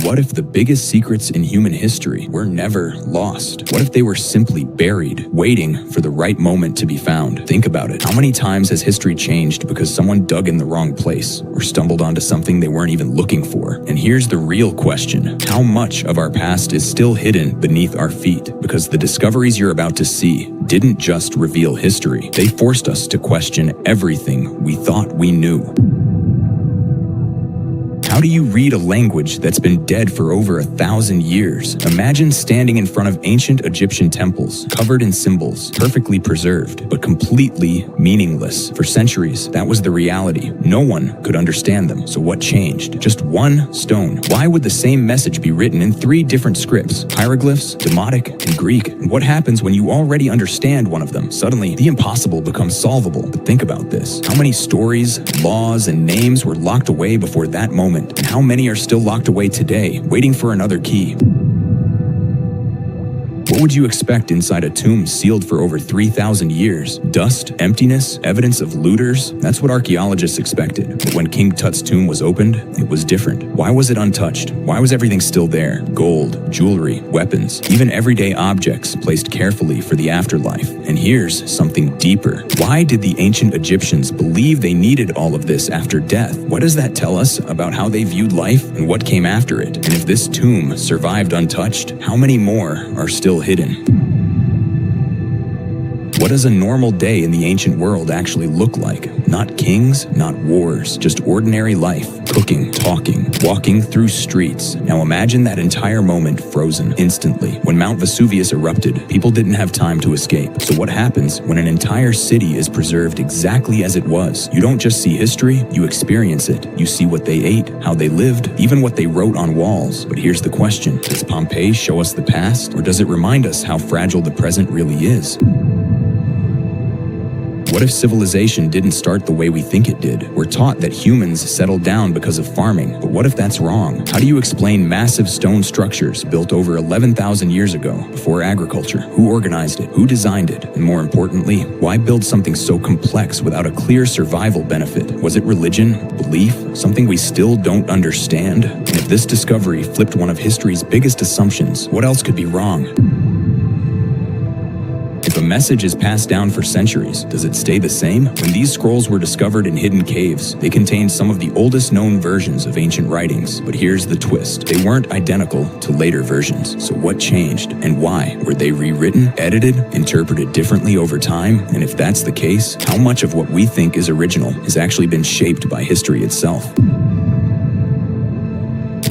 What if the biggest secrets in human history were never lost? What if they were simply buried, waiting for the right moment to be found? Think about it. How many times has history changed because someone dug in the wrong place or stumbled onto something they weren't even looking for? And here's the real question. How much of our past is still hidden beneath our feet? Because the discoveries you're about to see didn't just reveal history. They forced us to question everything we thought we knew. How do you read a language that's been dead for over 1,000 years? Imagine standing in front of ancient Egyptian temples, covered in symbols, perfectly preserved, but completely meaningless. For centuries, that was the reality. No one could understand them. So what changed? Just one stone. Why would the same message be written in 3 different scripts? Hieroglyphs, Demotic, and Greek. And what happens when you already understand one of them? Suddenly, the impossible becomes solvable. But think about this. How many stories, laws, and names were locked away before that moment? And how many are still locked away today, waiting for another key? What would you expect inside a tomb sealed for over 3,000 years? Dust, emptiness, evidence of looters? That's what archaeologists expected. But when King Tut's tomb was opened, it was different. Why was it untouched? Why was everything still there? Gold, jewelry, weapons, even everyday objects placed carefully for the afterlife. And here's something deeper. Why did the ancient Egyptians believe they needed all of this after death? What does that tell us about how they viewed life and what came after it? And if this tomb survived untouched, how many more are still hidden? What does a normal day in the ancient world actually look like? Not kings, not wars, just ordinary life, cooking, talking, walking through streets. Now imagine that entire moment frozen instantly. When Mount Vesuvius erupted, people didn't have time to escape. So what happens when an entire city is preserved exactly as it was? You don't just see history, you experience it. You see what they ate, how they lived, even what they wrote on walls. But here's the question. Does Pompeii show us the past, or does it remind us how fragile the present really is? What if civilization didn't start the way we think it did? We're taught that humans settled down because of farming, but what if that's wrong? How do you explain massive stone structures built over 11,000 years ago, before agriculture? Who organized it? Who designed it? And more importantly, why build something so complex without a clear survival benefit? Was it religion? Belief? Something we still don't understand? And if this discovery flipped one of history's biggest assumptions, what else could be wrong? If a message is passed down for centuries, does it stay the same? When these scrolls were discovered in hidden caves, they contained some of the oldest known versions of ancient writings. But here's the twist. They weren't identical to later versions. So what changed and why? Were they rewritten, edited, interpreted differently over time? And if that's the case, how much of what we think is original has actually been shaped by history itself?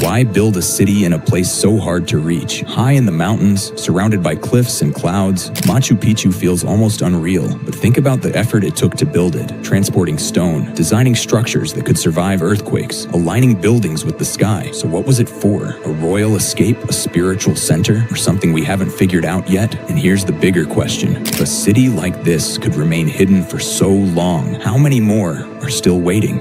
Why build a city in a place so hard to reach? High in the mountains, surrounded by cliffs and clouds, Machu Picchu feels almost unreal. But think about the effort it took to build it, transporting stone, designing structures that could survive earthquakes, aligning buildings with the sky. So what was it for? A royal escape, a spiritual center, or something we haven't figured out yet? And here's the bigger question. If a city like this could remain hidden for so long, how many more are still waiting?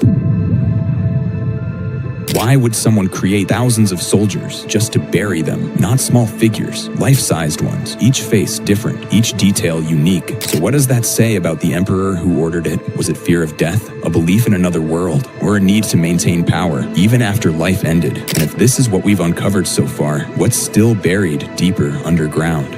Why would someone create thousands of soldiers just to bury them? Not small figures, life-sized ones, each face different, each detail unique. So what does that say about the emperor who ordered it? Was it fear of death, a belief in another world, or a need to maintain power, even after life ended? And if this is what we've uncovered so far, what's still buried deeper underground?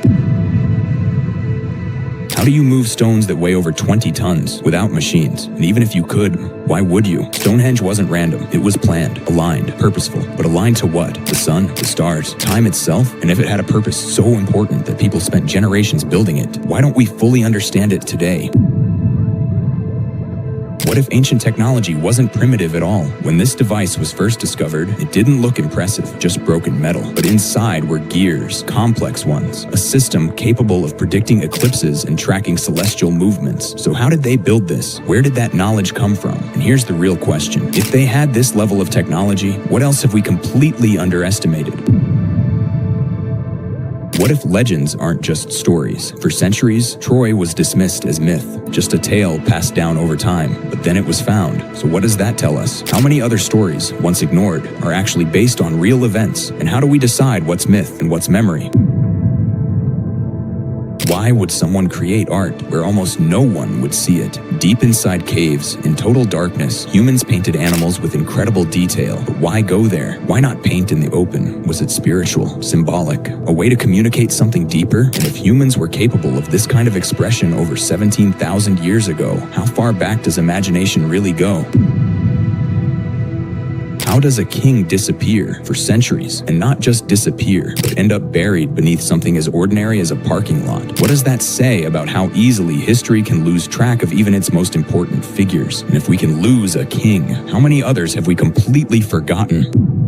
How do you move stones that weigh over 20 tons without machines? And even if you could, why would you? Stonehenge wasn't random. It was planned, aligned, purposeful. But aligned to what? The sun, the stars, time itself? And if it had a purpose so important that people spent generations building it, why don't we fully understand it today? What if ancient technology wasn't primitive at all? When this device was first discovered, it didn't look impressive, just broken metal. But inside were gears, complex ones, a system capable of predicting eclipses and tracking celestial movements. So how did they build this? Where did that knowledge come from? And here's the real question. If they had this level of technology, what else have we completely underestimated? What if legends aren't just stories? For centuries, Troy was dismissed as myth, just a tale passed down over time, but then it was found. So what does that tell us? How many other stories, once ignored, are actually based on real events? And how do we decide what's myth and what's memory? Why would someone create art where almost no one would see it? Deep inside caves, in total darkness, humans painted animals with incredible detail. But why go there? Why not paint in the open? Was it spiritual, symbolic, a way to communicate something deeper? And if humans were capable of this kind of expression over 17,000 years ago, how far back does imagination really go? How does a king disappear for centuries, and not just disappear, but end up buried beneath something as ordinary as a parking lot? What does that say about how easily history can lose track of even its most important figures? And if we can lose a king, how many others have we completely forgotten?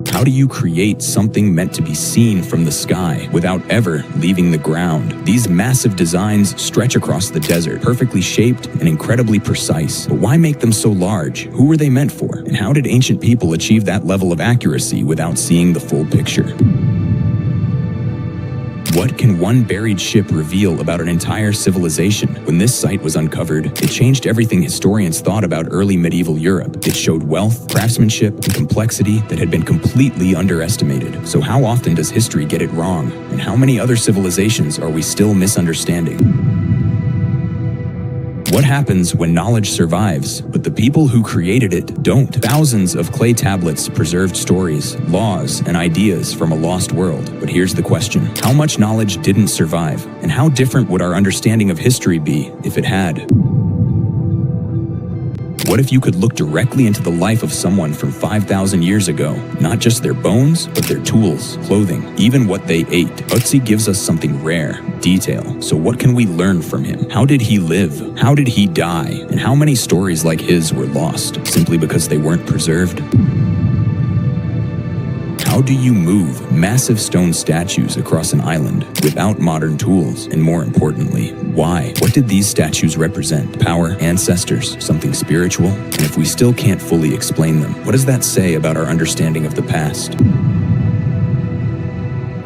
How do you create something meant to be seen from the sky without ever leaving the ground? These massive designs stretch across the desert, perfectly shaped and incredibly precise. But why make them so large? Who were they meant for? And how did ancient people achieve that level of accuracy without seeing the full picture? What can one buried ship reveal about an entire civilization? When this site was uncovered, it changed everything historians thought about early medieval Europe. It showed wealth, craftsmanship, and complexity that had been completely underestimated. So how often does history get it wrong? And how many other civilizations are we still misunderstanding? What happens when knowledge survives, but the people who created it don't? Thousands of clay tablets preserved stories, laws, and ideas from a lost world. But here's the question: how much knowledge didn't survive? And how different would our understanding of history be if it had? What if you could look directly into the life of someone from 5,000 years ago? Not just their bones, but their tools, clothing, even what they ate. Ötzi gives us something rare: detail. So what can we learn from him? How did he live? How did he die? And how many stories like his were lost simply because they weren't preserved? How do you move massive stone statues across an island without modern tools? And more importantly, why? What did these statues represent? Power, ancestors, something spiritual? And if we still can't fully explain them, what does that say about our understanding of the past?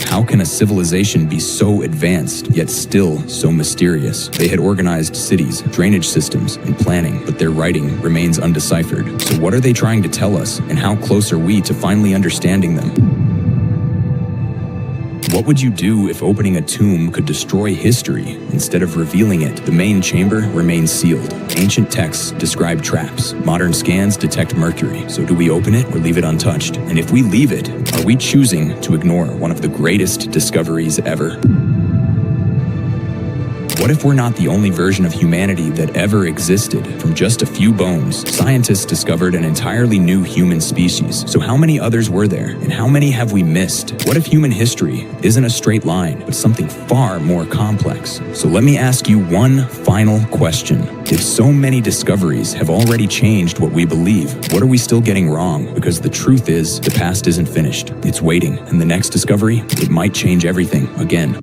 How can a civilization be so advanced, yet still so mysterious? They had organized cities, drainage systems, and planning, but their writing remains undeciphered. So what are they trying to tell us, and how close are we to finally understanding them? What would you do if opening a tomb could destroy history instead of revealing it? The main chamber remains sealed. Ancient texts describe traps. Modern scans detect mercury. So do we open it or leave it untouched? And if we leave it, are we choosing to ignore one of the greatest discoveries ever? What if we're not the only version of humanity that ever existed? From just a few bones, scientists discovered an entirely new human species. So how many others were there? And how many have we missed? What if human history isn't a straight line, but something far more complex? So let me ask you one final question. If so many discoveries have already changed what we believe, what are we still getting wrong? Because the truth is, the past isn't finished. It's waiting. And the next discovery, it might change everything again.